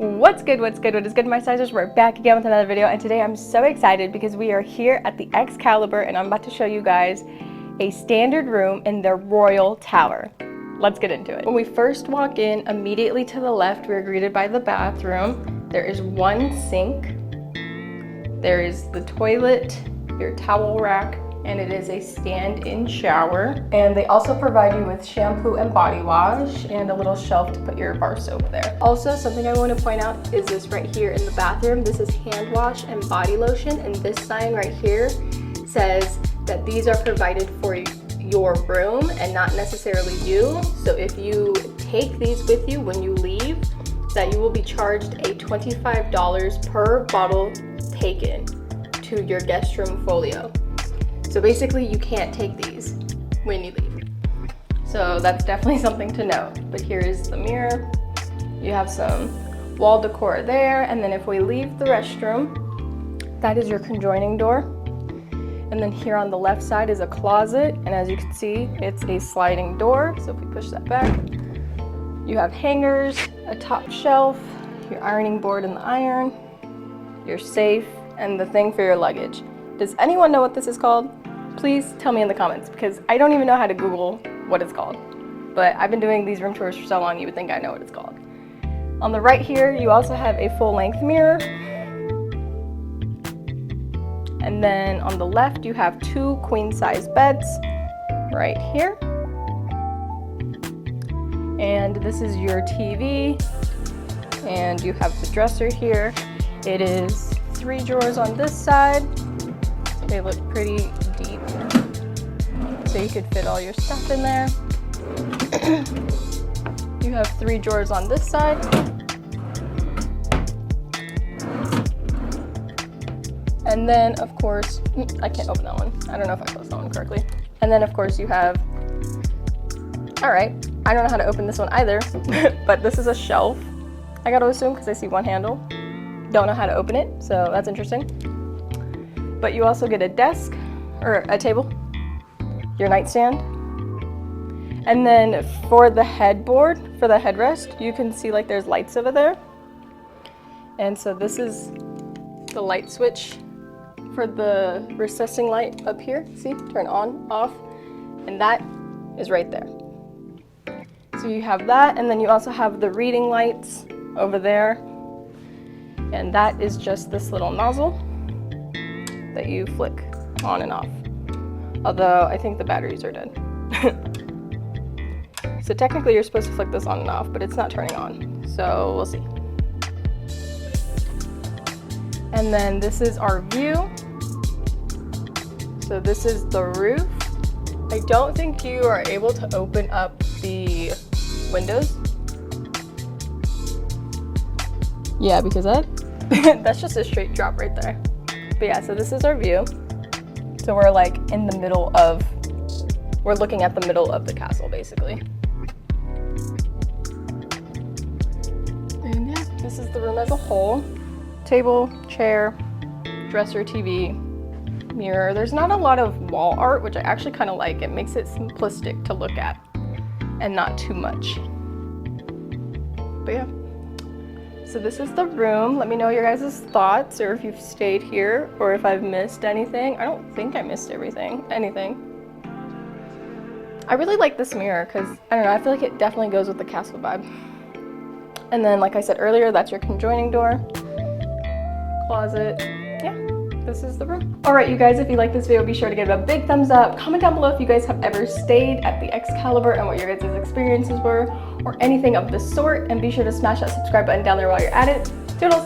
What's good, what is good, my sizers? We're back again with another video, and today I'm so excited because we are here at the Excalibur and I'm about to show you guys a standard room in their royal tower. Let's get into it. When we first walk in, immediately to the left, we're greeted by the bathroom. There is one sink, there is the toilet, your towel rack, and it is a stand-in shower. And they also provide you with shampoo and body wash and a little shelf to put your bar soap there. Also, something I want to point out is this right here in the bathroom. This is hand wash and body lotion, and this sign right here says that these are provided for your room and not necessarily you. So if you take these with you when you leave, that you will be charged a $25 per bottle taken to your guest room folio. So basically you can't take these when you leave. So that's definitely something to note. But here is the mirror. You have some wall decor there. And then if we leave the restroom, that is your conjoining door. And then here on the left side is a closet. And as you can see, it's a sliding door. So if we push that back, you have hangers, a top shelf, your ironing board and the iron, your safe, and the thing for your luggage. Does anyone know what this is called? Please tell me in the comments, because I don't even know how to Google what it's called. But I've been doing these room tours for so long, you would think I know what it's called. On the right here, you also have a full-length mirror. And then on the left, you have two queen-size beds right here. And this is your TV. And you have the dresser here. It is 3 drawers on this side. They look pretty deep, so you could fit all your stuff in there. You have 3 drawers on this side. And then, of course, I can't open that one. I don't know if I closed that one correctly. And then, of course, you have, all right, I don't know how to open this one either, but this is a shelf, I gotta assume, because I see one handle. Don't know how to open it, so that's interesting. But you also get a desk, or a table, your nightstand. And then for the headboard, for the headrest, you can see like there's lights over there. And so this is the light switch for the recessing light up here. See, turn on, off, and that is right there. So you have that, and then you also have the reading lights over there. And that is just this little nozzle that you flick on and off. Although I think the batteries are dead. So technically you're supposed to flick this on and off, but it's not turning on. So we'll see. And then this is our view. So this is the roof. I don't think you are able to open up the windows. Yeah, because that's just a straight drop right there. But yeah, so this is our view. So we're like in the middle of, we're looking at the middle of the castle basically. And yeah, this is the room as a whole. Table, chair, dresser, TV, mirror. There's not a lot of wall art, which I actually kind of like. It makes it simplistic to look at and not too much. But yeah. So this is the room. Let me know your guys' thoughts, or if you've stayed here, or if I've missed anything. I don't think I missed anything. I really like this mirror because, I don't know, I feel like it definitely goes with the castle vibe. And then, like I said earlier, that's your conjoining door, closet. Yeah, this is the room. All right, you guys, if you like this video, be sure to give it a big thumbs up. Comment down below if you guys have ever stayed at the Excalibur and what your guys' experiences were, or anything of the sort, and be sure to smash that subscribe button down there while you're at it. Toodles!